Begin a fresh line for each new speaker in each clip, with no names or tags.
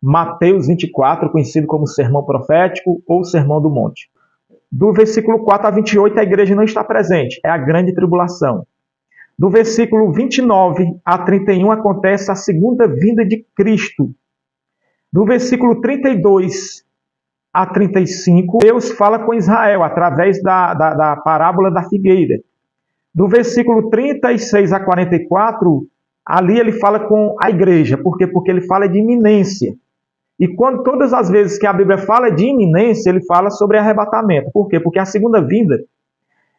Mateus 24, conhecido como Sermão Profético ou Sermão do Monte. Do versículo 4 a 28, a igreja não está presente, é a grande tribulação. Do versículo 29 a 31, acontece a segunda vinda de Cristo. Do versículo 32 a 35, Deus fala com Israel através da parábola da figueira. Do versículo 36 a 44, ali ele fala com a igreja. Por quê? Porque ele fala de iminência. E todas as vezes que a Bíblia fala de iminência, ele fala sobre arrebatamento. Por quê? Porque a segunda vinda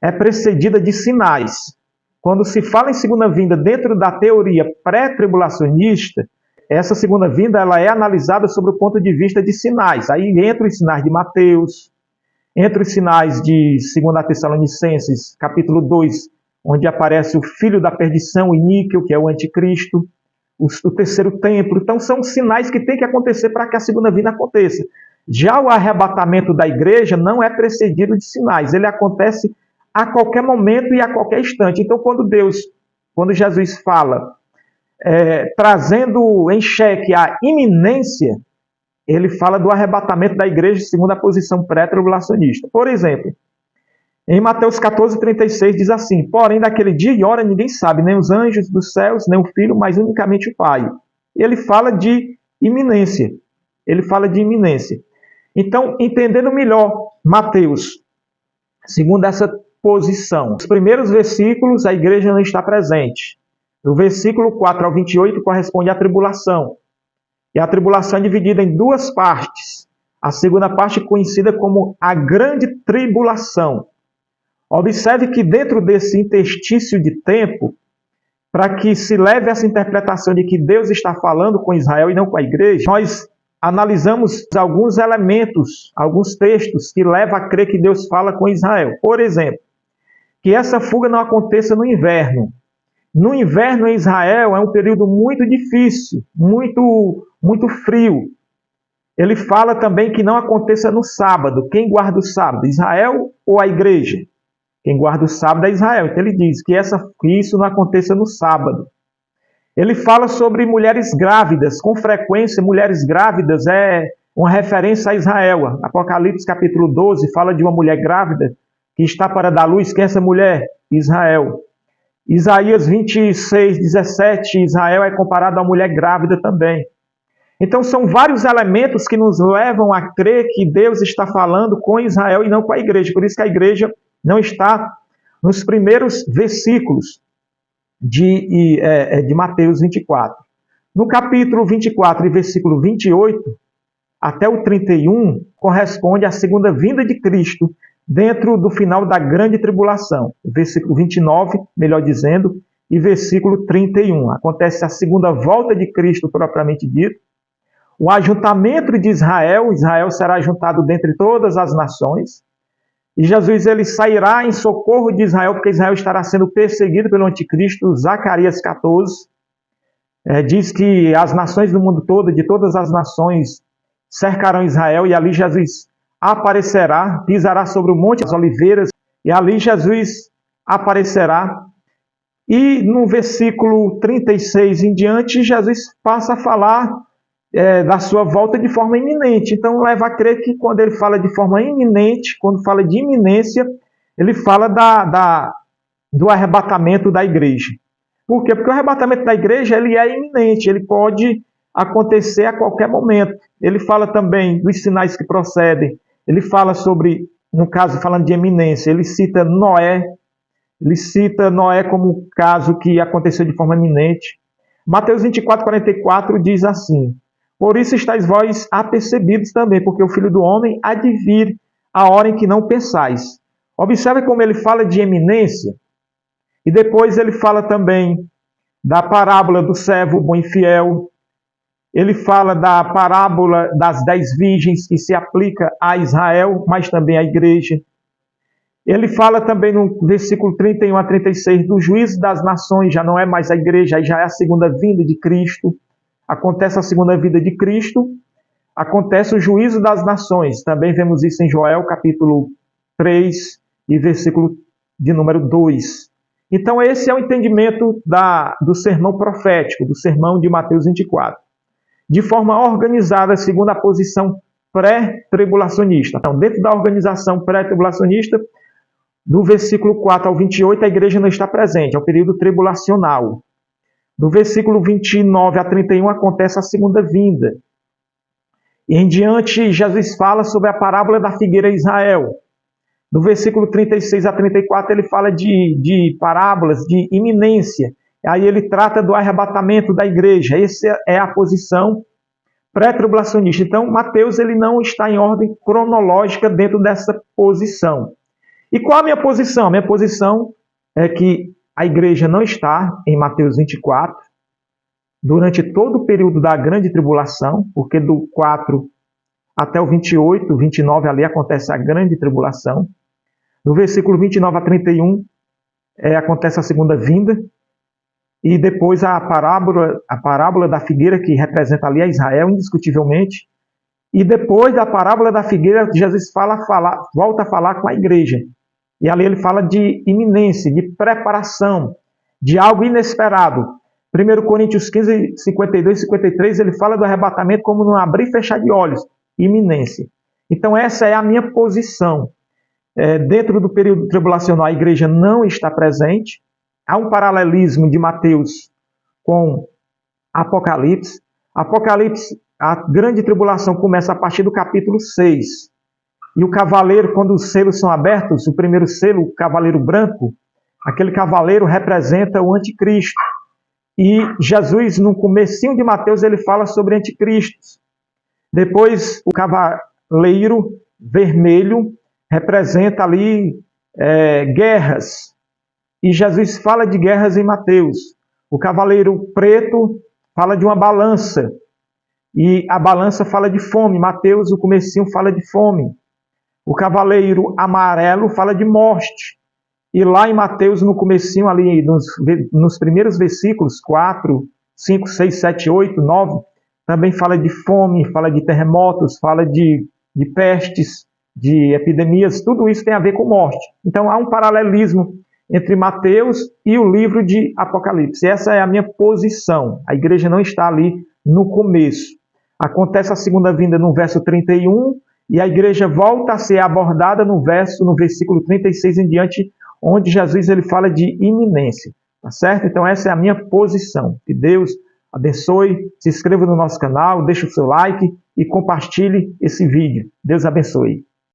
é precedida de sinais. Quando se fala em segunda vinda dentro da teoria pré-tribulacionista, essa segunda vinda ela é analisada sobre o ponto de vista de sinais. Aí entra os sinais de Mateus, entra os sinais de 2 Tessalonicenses, capítulo 2, onde aparece o filho da perdição, o Níquel, que é o anticristo, o terceiro templo. Então são sinais que tem que acontecer para que a segunda vinda aconteça. Já o arrebatamento da igreja não é precedido de sinais, ele acontece a qualquer momento e a qualquer instante. Então quando Jesus fala, trazendo em xeque a iminência, ele fala do arrebatamento da igreja segundo a posição pré-tribulacionista. Por exemplo, em Mateus 14, 36 diz assim: porém, daquele dia e hora ninguém sabe, nem os anjos dos céus, nem o Filho, mas unicamente o Pai. Ele fala de iminência. Ele fala de iminência. Então, entendendo melhor Mateus, segundo essa posição, nos primeiros versículos a igreja não está presente. Do versículo 4 ao 28 corresponde à tribulação. E a tribulação é dividida em duas partes. A segunda parte é conhecida como a grande tribulação. Observe que dentro desse interstício de tempo, para que se leve essa interpretação de que Deus está falando com Israel e não com a igreja, nós analisamos alguns elementos, alguns textos que levam a crer que Deus fala com Israel. Por exemplo, que essa fuga não aconteça no inverno. No inverno em Israel é um período muito difícil, muito frio. Ele fala também que não aconteça no sábado. Quem guarda o sábado? Israel ou a igreja? Quem guarda o sábado é Israel. Então ele diz que isso não aconteça no sábado. Ele fala sobre mulheres grávidas. Com frequência, mulheres grávidas é uma referência a Israel. Apocalipse capítulo 12 fala de uma mulher grávida que está para dar luz. Quem é essa mulher? Israel. Isaías 26, 17, Israel é comparado a mulher grávida também. Então são vários elementos que nos levam a crer que Deus está falando com Israel e não com a igreja. Por isso que a igreja não está nos primeiros versículos de Mateus 24. No capítulo 24 e versículo 28 até o 31, corresponde à segunda vinda de Cristo dentro do final da grande tribulação. Versículo 29, melhor dizendo, e versículo 31. Acontece a segunda volta de Cristo propriamente dito. O ajuntamento de Israel será ajuntado dentre todas as nações. E Jesus ele sairá em socorro de Israel, porque Israel estará sendo perseguido pelo anticristo. Zacarias 14 diz que as nações do mundo todo, de todas as nações, cercarão Israel, e ali Jesus aparecerá, pisará sobre o Monte das Oliveiras, e ali Jesus aparecerá. E no versículo 36 em diante, Jesus passa a falar da sua volta de forma iminente. Então leva a crer que quando ele fala de forma iminente, quando fala de iminência, ele fala do arrebatamento da igreja. Por quê? Porque o arrebatamento da igreja ele é iminente, ele pode acontecer a qualquer momento. Ele fala também dos sinais que procedem. Ele fala sobre, no caso, falando de iminência, ele cita Noé como um caso que aconteceu de forma iminente. Mateus 24, 44 diz assim: por isso estáis vós apercebidos também, porque o Filho do Homem há de vir a hora em que não pensais. Observe como ele fala de eminência, e depois ele fala também da parábola do servo bom e fiel. Ele fala da parábola das 10 virgens, que se aplica a Israel, mas também à igreja. Ele fala também no versículo 31 a 36 do juízo das nações, já não é mais a igreja, aí já é a segunda vinda de Cristo. Acontece a segunda vinda de Cristo, acontece o juízo das nações. Também vemos isso em Joel, capítulo 3 e versículo de número 2. Então esse é o entendimento do sermão profético, do sermão de Mateus 24. de forma organizada, segundo a posição pré-tribulacionista. Então, dentro da organização pré-tribulacionista, do versículo 4 ao 28, a igreja não está presente, é o período tribulacional. Do versículo 29 a 31 acontece a segunda vinda. E em diante, Jesus fala sobre a parábola da figueira em Israel. Do versículo 36 a 34, ele fala de parábolas de iminência. Aí ele trata do arrebatamento da igreja. Essa é a posição pré-tribulacionista. Então, Mateus ele não está em ordem cronológica dentro dessa posição. E qual a minha posição? A minha posição é que a igreja não está em Mateus 24 durante todo o período da grande tribulação, porque do 4 até o 28, 29 ali acontece a grande tribulação. Do versículo 29 a 31 acontece a segunda vinda. E depois a parábola da figueira, que representa ali a Israel, indiscutivelmente. E depois da parábola da figueira, Jesus volta a falar com a igreja. E ali ele fala de iminência, de preparação, de algo inesperado. 1 Coríntios 15, 52 e 53, ele fala do arrebatamento como num abrir e fechar de olhos, iminência. Então essa é a minha posição. Dentro do período tribulacional, a igreja não está presente. Há um paralelismo de Mateus com Apocalipse. Apocalipse, a grande tribulação começa a partir do capítulo 6. E o cavaleiro, quando os selos são abertos, o primeiro selo, o cavaleiro branco, aquele cavaleiro representa o anticristo. E Jesus, no comecinho de Mateus, ele fala sobre anticristos. Depois, o cavaleiro vermelho representa ali guerras. E Jesus fala de guerras em Mateus. O cavaleiro preto fala de uma balança. E a balança fala de fome. Mateus, o comecinho, fala de fome. O cavaleiro amarelo fala de morte. E lá em Mateus, no comecinho, ali nos primeiros versículos, 4, 5, 6, 7, 8, 9, também fala de fome, fala de terremotos, fala de pestes, de epidemias, tudo isso tem a ver com morte. Então há um paralelismo entre Mateus e o livro de Apocalipse. Essa é a minha posição. A igreja não está ali no começo. Acontece a segunda vinda no verso 31, e a igreja volta a ser abordada no versículo 36 em diante, onde Jesus ele fala de iminência. Tá certo? Então essa é a minha posição. Que Deus abençoe, se inscreva no nosso canal, deixe o seu like e compartilhe esse vídeo. Deus abençoe.